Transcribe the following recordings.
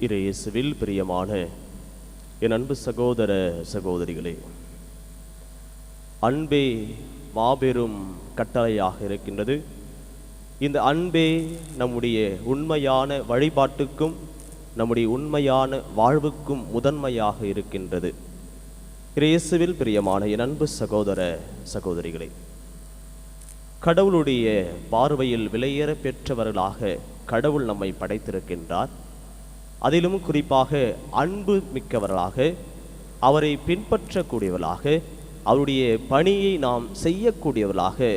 இயேசுவில் பிரியமான என் அன்பு சகோதர சகோதரிகளே, அன்பே மாபெரும் கட்டளையாக இருக்கின்றது. இந்த அன்பே நம்முடைய உண்மையான வழிபாட்டுக்கும் நம்முடைய உண்மையான வாழ்வுக்கும் முதன்மையாக இருக்கின்றது. இயேசுவில் பிரியமான என் அன்பு சகோதர சகோதரிகளே, கடவுளுடைய பார்வையில் விலையேற பெற்றவர்களாக கடவுள் நம்மை படைத்திருக்கின்றார். அதிலும் குறிப்பாக அன்பு மிக்கவர்களாக, அவரை பின்பற்றக்கூடியவர்களாக, அவருடைய பணியை நாம் செய்யக்கூடியவர்களாக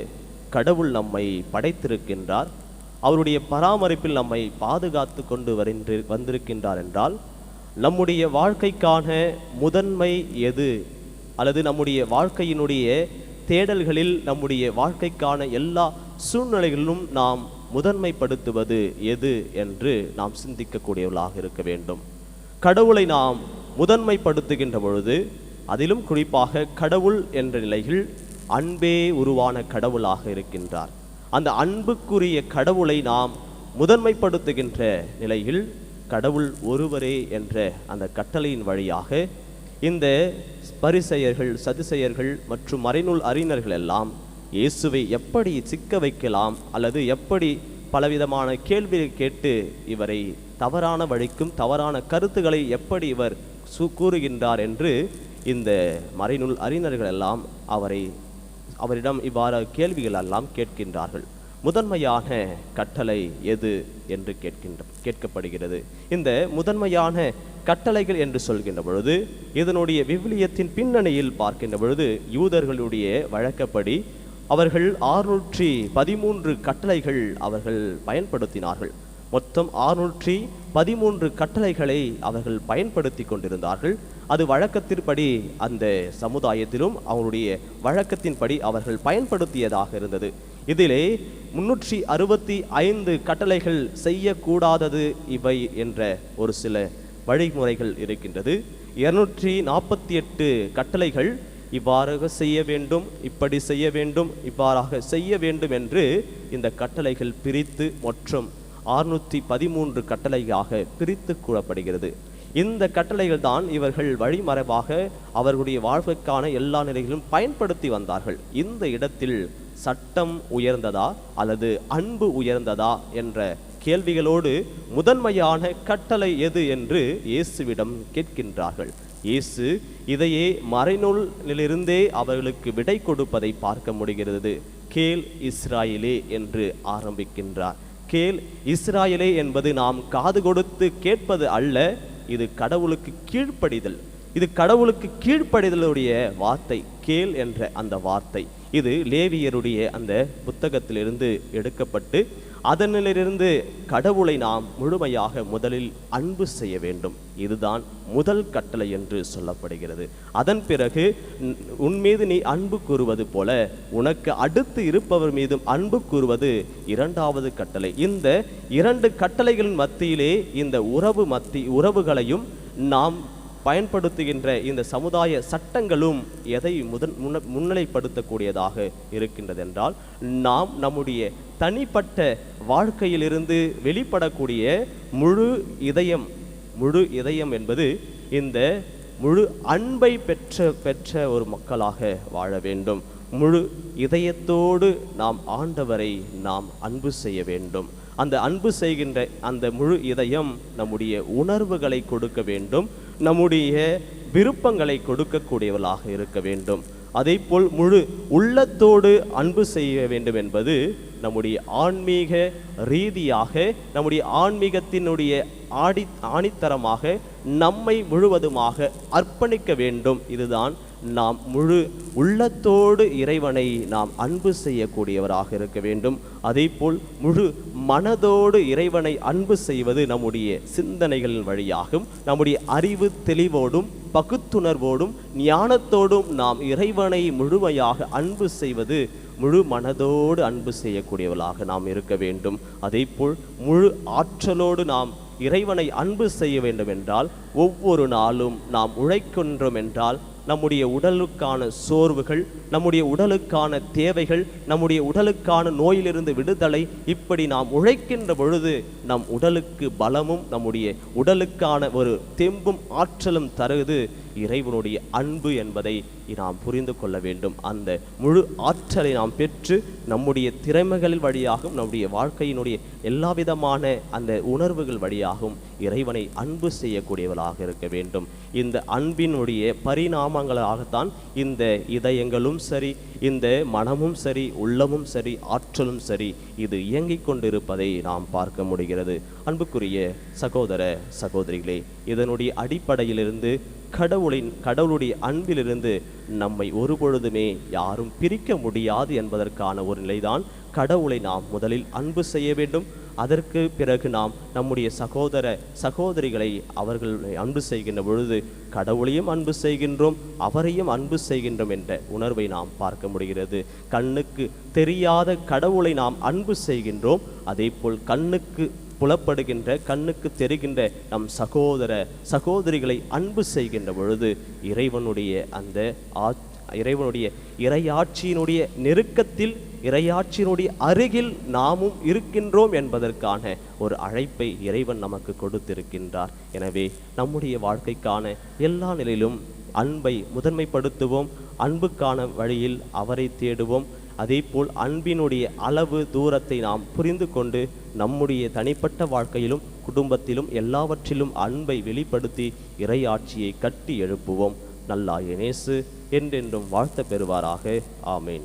கடவுள் நம்மை படைத்திருக்கின்றார். அவருடைய பராமரிப்பில் நம்மை பாதுகாத்து கொண்டு வந்திருக்கின்றார் என்றால், நம்முடைய வாழ்க்கைக்கான முதன்மை எது, அல்லது நம்முடைய வாழ்க்கையினுடைய தேடல்களில் நம்முடைய வாழ்க்கைக்கான எல்லா சூழ்நிலைகளிலும் நாம் முதன்மைப்படுத்துவது எது என்று நாம் சிந்திக்கக்கூடியவர்களாக இருக்க வேண்டும். கடவுளை நாம் முதன்மைப்படுத்துகின்ற பொழுது, அதிலும் குறிப்பாக கடவுள் என்ற நிலையில் அன்பே உருவான கடவுளாக இருக்கின்றார். அந்த அன்புக்குரிய கடவுளை நாம் முதன்மைப்படுத்துகின்ற நிலையில் கடவுள் ஒருவரே என்ற அந்த கட்டளையின் வழியாக இந்த பரிசேயர்கள், சதுசேயர்கள் மற்றும் மறைநூல் அறிஞர்கள் எல்லாம் இயேசுவை எப்படி சிக்க வைக்கலாம், அல்லது எப்படி பலவிதமான கேள்வியை கேட்டு இவரை தவறான வழிக்கும் தவறான கருத்துக்களை எப்படி இவர் கூறுகின்றார் என்று இந்த மறைநூல் அறிஞர்கள் எல்லாம் அவரிடம் இவ்வாறு கேள்விகள் எல்லாம் கேட்கின்றார்கள். முதன்மையான கட்டளை எது என்று கேட்கப்படுகிறது. இந்த முதன்மையான கட்டளைகள் என்று சொல்கின்ற பொழுது, இதனுடைய விவிலியத்தின் பின்னணியில் பார்க்கின்ற பொழுது, யூதர்களுடைய வழக்கப்படி அவர்கள் 613 கட்டளைகள் அவர்கள் பயன்படுத்தினார்கள். மொத்தம் 613 கட்டளைகளை அவர்கள் பயன்படுத்தி கொண்டிருந்தார்கள். அது வழக்கத்தின்படி அந்த சமுதாயத்திலும் அவருடைய வழக்கத்தின்படி அவர்கள் பயன்படுத்தியதாக இருந்தது. இதிலே 365 கட்டளைகள் செய்யக்கூடாதது இவை என்ற ஒரு சில வழிமுறைகள் இருக்கின்றது. 248 கட்டளைகள் இவ்வாறாக செய்ய வேண்டும், இப்படி செய்ய வேண்டும், இவ்வாறாக செய்ய வேண்டும் என்று இந்த கட்டளைகள் பிரித்து மொத்தம் 613 கட்டளையாக பிரித்து கூறப்படுகிறது. இந்த கட்டளைகள் தான் இவர்கள் வழிமறைவாக அவர்களுடைய வாழ்க்கைக்கான எல்லா நிலைகளிலும் பயன்படுத்தி வந்தார்கள். இந்த இடத்தில் சட்டம் உயர்ந்ததா அல்லது அன்பு உயர்ந்ததா என்ற கேள்விகளோடு முதன்மையான கட்டளை எது என்று இயேசுவிடம் கேட்கின்றார்கள். இயேசு இதையே மறைநூலிலிருந்தே அவர்களுக்கு விடை கொடுப்பதை பார்க்க முடிகிறது. கேள் இஸ்ராயேலே என்று ஆரம்பிக்கின்றார். கேள் இஸ்ராயேலே என்பது நாம் காது கொடுத்து கேட்பது அல்ல, இது கடவுளுக்கு கீழ்ப்படிதல். இது கடவுளுக்கு கீழ்ப்படிதலுடைய வார்த்தை. கேள் என்ற அந்த வார்த்தை இது லேவியருடைய அந்த புத்தகத்திலிருந்து எடுக்கப்பட்டு, அதனிலிருந்து கடவுளை நாம் முழுமையாக முதலில் அன்பு செய்ய வேண்டும். இதுதான் முதல் கட்டளை என்று சொல்லப்படுகிறது. அதன் பிறகு உன் மீது நீ அன்பு கூறுவது போல உனக்கு அடுத்து இருப்பவர் மீதும் அன்பு கூறுவது இரண்டாவது கட்டளை. இந்த 2 கட்டளைகளின் மத்தியிலே இந்த உறவுகளையும் நாம் பயன்படுத்துகின்ற இந்த சமுதாய சட்டங்களும் எதை முன்னிலைப்படுத்தக்கூடியதாக இருக்கின்றது என்றால், நாம் நம்முடைய தனிப்பட்ட வாழ்க்கையிலிருந்து வெளிப்படக்கூடிய முழு இதயம் என்பது இந்த முழு அன்பை பெற்ற ஒரு மக்களாக வாழ வேண்டும். முழு இதயத்தோடு நாம் ஆண்டவரை நாம் அன்பு செய்ய வேண்டும். அந்த அன்பு செய்கின்ற அந்த முழு இதயம் நம்முடைய உணர்வுகளை கொடுக்க வேண்டும், நம்முடைய விருப்பங்களை கொடுக்கக்கூடியவர்களாக இருக்க வேண்டும். அதே போல் முழு உள்ளத்தோடு அன்பு செய்ய வேண்டும் என்பது நம்முடைய ஆன்மீக ரீதியாக, நம்முடைய ஆன்மீகத்தினுடைய ஆணித்தரமாக நம்மை முழுவதுமாக அர்ப்பணிக்க வேண்டும். இதுதான் நாம் முழு உள்ளத்தோடு இறைவனை நாம் அன்பு செய்யக்கூடியவராக இருக்க வேண்டும். அதே போல் முழு மனதோடு இறைவனை அன்பு செய்வது நம்முடைய சிந்தனைகளின் வழியாகும். நம்முடைய அறிவு தெளிவோடும் பகுத்துணர்வோடும் ஞானத்தோடும் நாம் இறைவனை முழுமையாக அன்பு செய்வது, முழு மனதோடு அன்பு செய்யக்கூடியவர்களாக நாம் இருக்க வேண்டும். அதே போல் முழு ஆற்றலோடு நாம் இறைவனை அன்பு செய்ய வேண்டும் என்றால், ஒவ்வொரு நாளும் நாம் உழைக்கின்றோம் என்றால் நம்முடைய உடலுக்கான சோர்வுகள், நம்முடைய உடலுக்கான தேவைகள், நம்முடைய உடலுக்கான நோயிலிருந்து விடுதலை, இப்படி நாம் உழைக்கின்ற பொழுது நம் உடலுக்கு பலமும் நம்முடைய உடலுக்கான ஒரு தெம்பும் ஆற்றலும் தருவது இறைவனுடைய அன்பு என்பதை நாம் புரிந்து கொள்ள வேண்டும். அந்த முழு ஆற்றலை நாம் பெற்று நம்முடைய திறமைகளின் வழியாகவும் நம்முடைய வாழ்க்கையினுடைய எல்லா விதமான அந்த உணர்வுகள் வழியாகவும் இறைவனை அன்பு செய்யக்கூடியவர்களாக இருக்க வேண்டும். இந்த அன்பினுடைய பரிணாமங்களாகத்தான் இந்த இதயங்களும் சரி, இந்த மனமும் சரி, உள்ளமும் சரி, ஆற்றலும் சரி, இது இயங்கிக் கொண்டிருப்பதை நாம் பார்க்க முடிகிறது. அன்புக்குரிய சகோதர சகோதரிகளே, இதனுடைய அடிப்படையிலிருந்து கடவுளுடைய அன்பிலிருந்து நம்மை ஒருபொழுதுமே யாரும் பிரிக்க முடியாது என்பதற்கான ஒரு நிலைதான் கடவுளை நாம் முதலில் அன்பு செய்ய வேண்டும். அதற்கு பிறகு நாம் நம்முடைய சகோதர சகோதரிகளை அவர்களை அன்பு செய்கின்ற பொழுது கடவுளையும் அன்பு செய்கின்றோம், அவரையும் அன்பு செய்கின்றோம் என்ற உணர்வை நாம் பார்க்க முடிகிறது. கண்ணுக்கு தெரியாத கடவுளை நாம் அன்பு செய்கின்றோம், அதே போல் கண்ணுக்கு புலப்படுகின்ற, கண்ணுக்கு தெரிகின்ற நம் சகோதர சகோதரிகளை அன்பு செய்கின்ற பொழுது இறைவனுடைய அந்த இறைவனுடைய இறையாட்சியினுடைய நெருக்கத்தில், இறையாட்சியினுடைய அருகில் நாமும் இருக்கின்றோம் என்பதற்கான ஒரு அழைப்பை இறைவன் நமக்கு கொடுத்திருக்கின்றார். எனவே நம்முடைய வாழ்க்கைக்கான எல்லா நிலையிலும் அன்பை முதன்மைப்படுத்துவோம், அன்புக்கான வழியில் அவரை தேடுவோம். அதேபோல் அன்பினுடைய அளவு தூரத்தை நாம் புரிந்து கொண்டு நம்முடைய தனிப்பட்ட வாழ்க்கையிலும் குடும்பத்திலும் எல்லாவற்றிலும் அன்பை வெளிப்படுத்தி இறையாட்சியை கட்டி எழுப்புவோம். நல்லாய இயேசு என்றென்றும் வாழ்த்த பெறுவாராக. ஆமேன்.